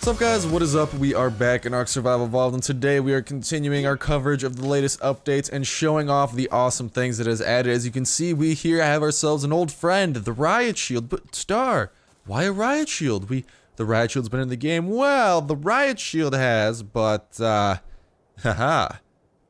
What's up guys, what is up? We are back in ARK Survival Evolved, and today we are continuing our coverage of the latest updates and showing off the awesome things it has added. As you can see, we here have ourselves an old friend, the Riot Shield. But Star, why a Riot Shield? The Riot Shield's been in the game. Well, the Riot Shield has, but haha,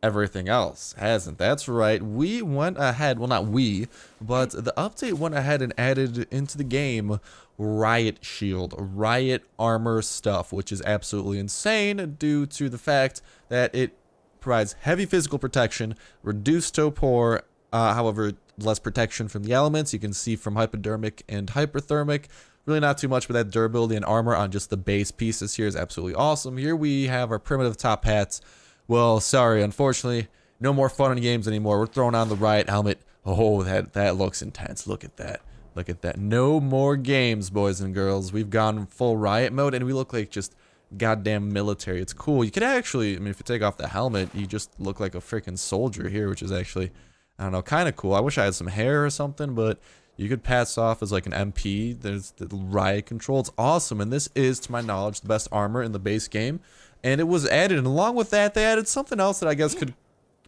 everything else hasn't. That's right, we went ahead, well not we, but the update went ahead and added into the game Riot Shield, Riot Armor stuff, which is absolutely insane due to the fact that it provides heavy physical protection, reduced torpor, however, less protection from the elements. You can see from hypodermic and hyperthermic. Really not too much, but that durability and armor on just the base pieces here is absolutely awesome. Here we have our primitive top hats. Well, sorry, unfortunately, no more fun in games anymore. We're throwing on the Riot helmet. Oh, that looks intense. Look at that. Look at that. No more games, boys and girls. We've gone full Riot mode, and we look like just goddamn military. It's cool. You could actually, I mean, if you take off the helmet, you just look like a freaking soldier here, which is actually, I don't know, kind of cool. I wish I had some hair or something, but you could pass off as like an MP. There's the Riot control. It's awesome, and this is, to my knowledge, the best armor in the base game. And it was added, and along with that, they added something else that I guess could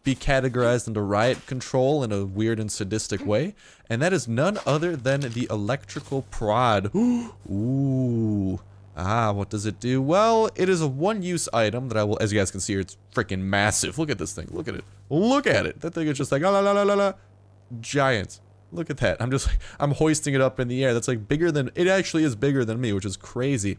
be categorized into Riot control in a weird and sadistic way, and that is none other than the electrical prod. Ooh. What does it do? Well, it is a one-use item that I will, as you guys can see here, it's freaking massive. Look at this thing. Look at it. Look at it. That thing is just like, la la la la la. Giant. Look at that. I'm just like, I'm hoisting it up in the air. That's like bigger than, it actually is bigger than me, which is crazy.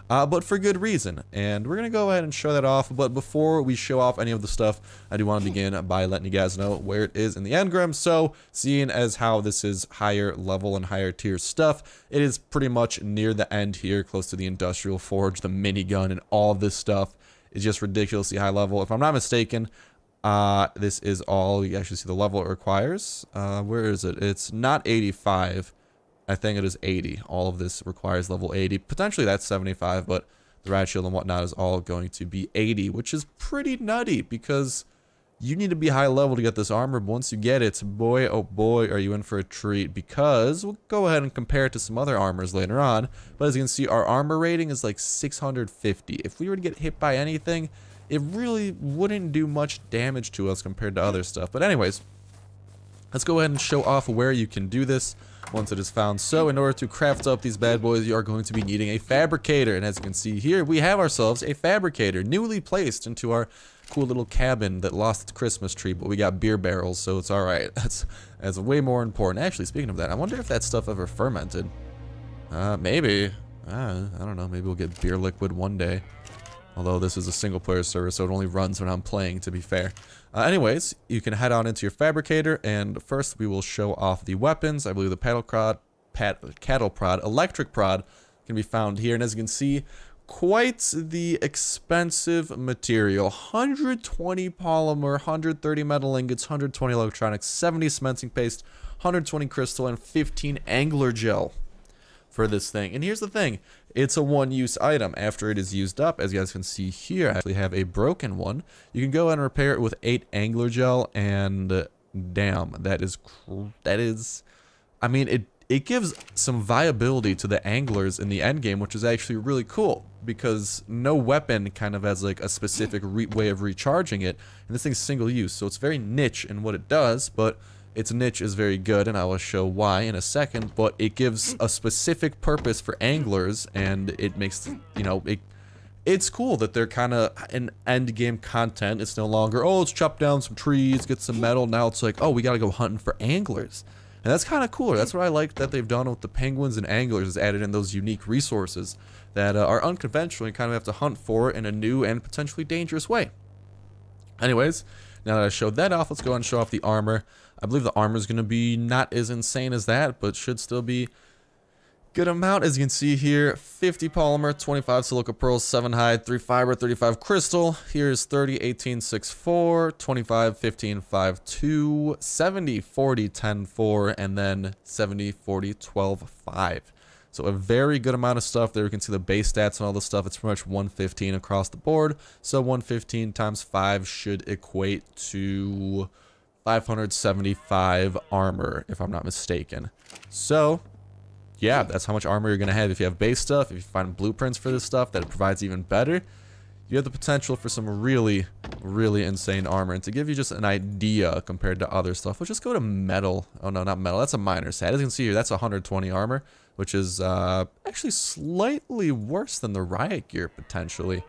But for good reason, and we're going to go ahead and show that off. But before we show off any of the stuff, I do want to begin by letting you guys know where it is in the engram. So, seeing as how this is higher level and higher tier stuff, it is pretty much near the end here, close to the industrial forge, the minigun, and all of this stuff is just ridiculously high level. If I'm not mistaken, this is all, you actually see the level it requires. Where is it? It's not 85. I think it is 80. All of this requires level 80. Potentially that's 75, but the Riot Shield and whatnot is all going to be 80, which is pretty nutty because you need to be high level to get this armor. But once you get it, boy, oh boy, are you in for a treat, because we'll go ahead and compare it to some other armors later on. But as you can see, our armor rating is like 650. If we were to get hit by anything, it really wouldn't do much damage to us compared to other stuff. But anyways, let's go ahead and show off where you can do this once it is found. So in order to craft up these bad boys, you are going to be needing a Fabricator. And as you can see here, we have ourselves a Fabricator newly placed into our cool little cabin that lost its Christmas tree, but we got beer barrels, so it's alright. That's way more important. Actually, speaking of that, I wonder if that stuff ever fermented. Maybe. I don't know. Maybe we'll get beer liquid one day. Although this is a single player server, so it only runs when I'm playing, to be fair. Anyways, you can head on into your Fabricator, and first we will show off the weapons. I believe the cattle prod, electric prod can be found here. And as you can see, quite the expensive material. 120 polymer, 130 metal ingots, 120 electronics, 70 cementing paste, 120 crystal, and 15 angler gel for this thing. And here's the thing, it's a one-use item. After it is used up, as you guys can see here, I actually have a broken one. You can go and repair it with 8 angler gel, and damn, that is I mean, it gives some viability to the anglers in the end game, which is actually really cool, because no weapon kind of has like a specific way of recharging it, and this thing's single use, so it's very niche in what it does, but its niche is very good, and I will show why in a second. But it gives a specific purpose for anglers, and it makes, you know, it's cool that they're kind of an end game content. It's no longer, oh, let's chop down some trees, get some metal. Now it's like, oh, we gotta go hunting for anglers, and that's kind of cooler. That's what I like that they've done with the penguins and anglers, is added in those unique resources that are unconventional. You kind of have to hunt for in a new and potentially dangerous way. Anyways, now that I showed that off, let's go and show off the armor. I believe the armor is going to be not as insane as that, but should still be good amount. As you can see here, 50 polymer, 25 silica pearls, 7 hide, 3 fiber, 35 crystal. Here's 30, 18, 6, 4, 25, 15, 5, 2, 70, 40, 10, 4, and then 70, 40, 12, 5. So a very good amount of stuff there. You can see the base stats and all this stuff. It's pretty much 115 across the board. So 115 times 5 should equate to 575 armor, if I'm not mistaken. So yeah, that's how much armor you're going to have. If you have base stuff, if you find blueprints for this stuff that it provides even better, you have the potential for some really, really insane armor. And to give you just an idea compared to other stuff, we'll just go to metal. Oh, no, not metal. That's a minor set. As you can see here, that's 120 armor, which is actually slightly worse than the Riot gear, potentially.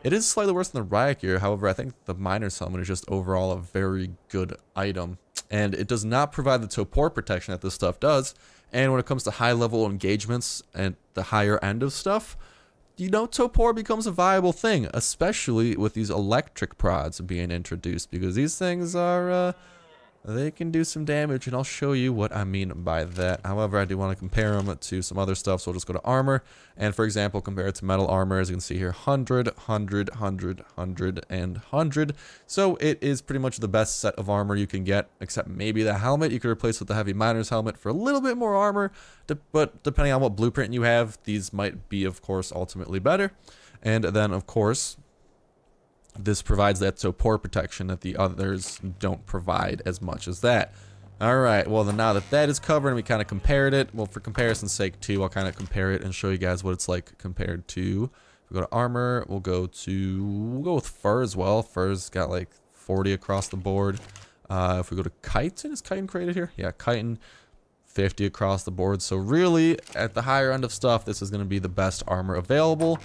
It is slightly worse than the Riot gear. However, I think the miner's helmet is just overall a very good item. And it does not provide the Topor protection that this stuff does. And when it comes to high-level engagements and the higher end of stuff, you know, Topor becomes a viable thing, especially with these electric prods being introduced, because these things are, they can do some damage, and I'll show you what I mean by that. However, I do want to compare them to some other stuff, so we'll just go to armor, and for example, compare it to metal armor. As you can see here, 100, 100, 100, 100, and 100. So it is pretty much the best set of armor you can get, except maybe the helmet you could replace with the heavy miner's helmet for a little bit more armor, but depending on what blueprint you have, these might be, of course, ultimately better. And then, of course, this provides that Topor protection that the others don't provide as much as that. Alright, well then now that that is covered and we kind of compared it, well for comparison's sake too, I'll kind of compare it and show you guys what it's like compared to, if we go to armor, we'll go with fur as well. Fur's got like 40 across the board. If we go to chitin, is chitin created here? Yeah, chitin, 50 across the board. So really, at the higher end of stuff, this is going to be the best armor available.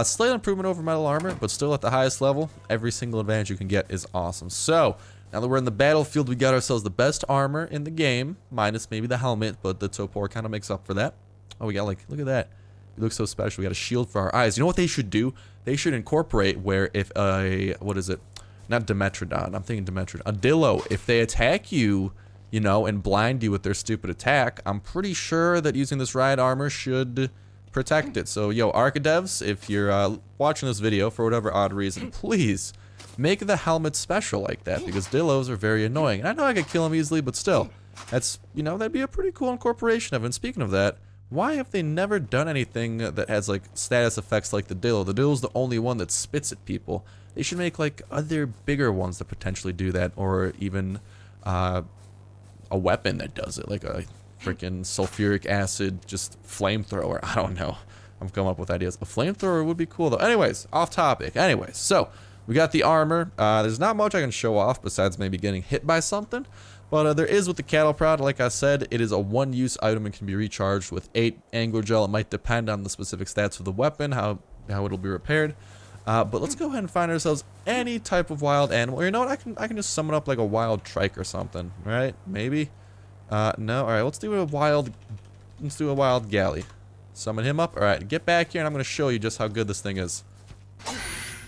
Slight improvement over metal armor, but still at the highest level, every single advantage you can get is awesome. So now that we're in the battlefield, we got ourselves the best armor in the game, minus maybe the helmet, but the Topor kind of makes up for that. Oh, we got like, look at that. It looks so special. We got a shield for our eyes. You know what they should do? They should incorporate where if a, what is it? Not Dimetrodon, I'm thinking Dimetrodon. A Dillo, if they attack you, you know, and blind you with their stupid attack, I'm pretty sure that using this Riot armor should protect it. So, yo, ARK devs, if you're watching this video for whatever odd reason, please make the helmet special like that, because Dillos are very annoying. And I know I could kill them easily, but still, that's, you know, that'd be a pretty cool incorporation of it. And speaking of that, why have they never done anything that has, like, status effects like the Dillo? The Dillo's the only one that spits at people. They should make, like, other bigger ones that potentially do that, or even, a weapon that does it, like a freaking sulfuric acid just flamethrower. I don't know. I'm coming up with ideas. A flamethrower would be cool though. Anyways, off topic. Anyways, so we got the armor. There's not much I can show off besides maybe getting hit by something, but there is with the cattle prod. Like I said, it is a one-use item and can be recharged with 8 angler gel. It might depend on the specific stats of the weapon, how it'll be repaired. But let's go ahead and find ourselves any type of wild animal. You know what? I can just summon up like a wild trike or something, right? Maybe. No. All right. Let's do a wild galley. Summon him up. All right. Get back here, and I'm gonna show you just how good this thing is.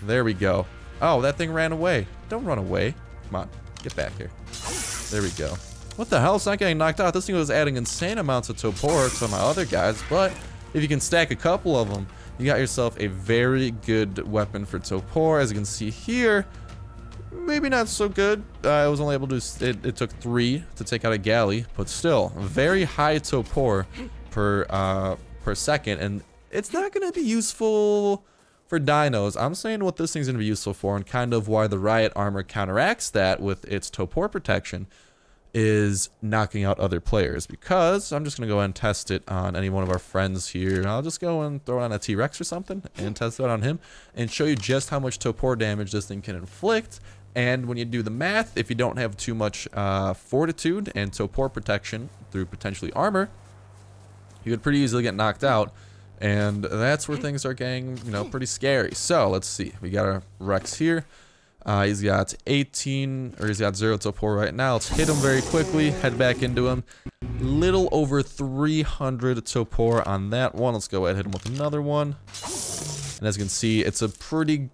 There we go. Oh, that thing ran away. Don't run away. Come on. Get back here. There we go. What the hell? It's not getting knocked out. This thing was adding insane amounts of Topor to my other guys, but if you can stack a couple of them, you got yourself a very good weapon for Topor. As you can see here, maybe not so good. I was only able to, it took 3 to take out a galley, but still, very high Topor per second, and it's not going to be useful for dinos. I'm saying what this thing's going to be useful for, and kind of why the Riot armor counteracts that with its Topor protection, is knocking out other players, because I'm just going to go ahead and test it on any one of our friends here. I'll just go and throw it on a T-Rex or something and test it on him and show you just how much Topor damage this thing can inflict. And when you do the math, if you don't have too much fortitude and Topor protection through potentially armor, you could pretty easily get knocked out. And that's where things are getting, you know, pretty scary. So let's see. We got our Rex here. He's got 18, or he's got 0 Topor right now. Let's hit him very quickly, head back into him. Little over 300 Topor on that one. Let's go ahead and hit him with another one. And as you can see, it's a pretty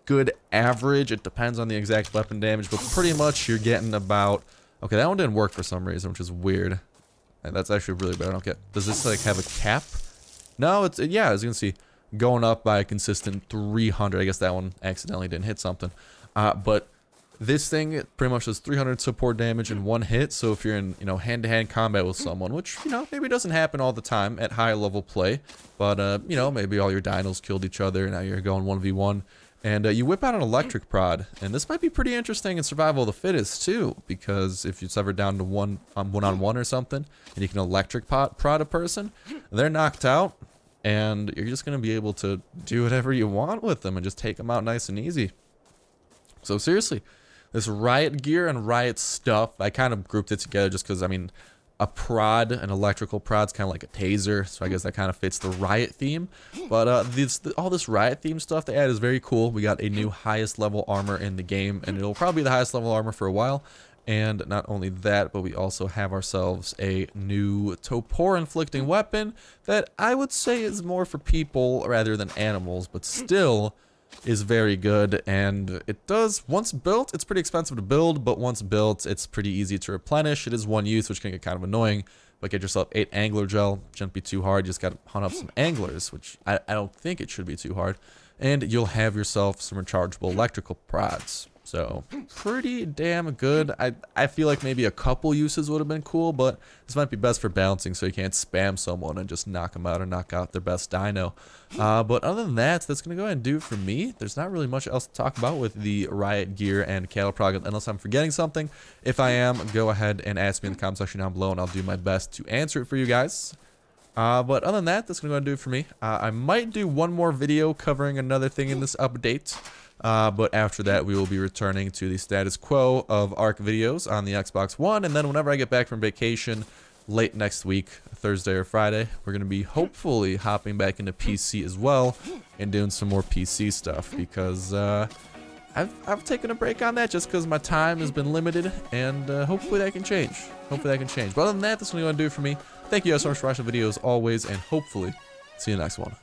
good average. It depends on the exact weapon damage, but pretty much you're getting about... Okay, that one didn't work for some reason, which is weird. And that's actually really bad. I don't get... Does this, like, have a cap? No, it's... Yeah, as you can see, going up by a consistent 300. I guess that one accidentally didn't hit something. But this thing pretty much does 300 Topor damage in one hit. So if you're in, you know, hand-to-hand combat with someone, which, you know, maybe doesn't happen all the time at high level play, but, you know, maybe all your dinos killed each other and now you're going 1v1 And you whip out an electric prod, and this might be pretty interesting in survival of the fittest too, because if it's ever down to one-on-one or something, and you can electric prod a person, they're knocked out, and you're just going to be able to do whatever you want with them and just take them out nice and easy. So seriously, this Riot gear and Riot stuff, I kind of grouped it together just because, I mean, a prod, an electrical prod's kind of like a taser, so I guess that kind of fits the Riot theme. But all this Riot theme stuff they add is very cool. We got a new highest level armor in the game, and it'll probably be the highest level armor for a while. And not only that, but we also have ourselves a new Topor inflicting weapon that I would say is more for people rather than animals, but still is very good. And it does, once built, it's pretty expensive to build, but once built, it's pretty easy to replenish. It is one use, which can get kind of annoying, but get yourself 8 angler gel. Shouldn't be too hard. You just got to hunt up some anglers, which I don't think it should be too hard. And you'll have yourself some rechargeable electrical prods. So pretty damn good. I feel like maybe a couple uses would have been cool, but this might be best for balancing so you can't spam someone and just knock them out or knock out their best dino. But other than that, that's going to go ahead and do it for me. There's not really much else to talk about with the Riot gear and cattle prod unless I'm forgetting something. If I am, go ahead and ask me in the comment section down below and I'll do my best to answer it for you guys. But other than that, that's going to go ahead and do it for me. I might do one more video covering another thing in this update. But after that, we will be returning to the status quo of ARK videos on the Xbox One. And then whenever I get back from vacation, late next week, Thursday or Friday, we're going to be hopefully hopping back into PC as well and doing some more PC stuff. Because I've taken a break on that just because my time has been limited. And hopefully that can change. Hopefully that can change. But other than that, that's what I'm going to do for me. Thank you guys so much for watching the video as always. And hopefully, see you in the next one.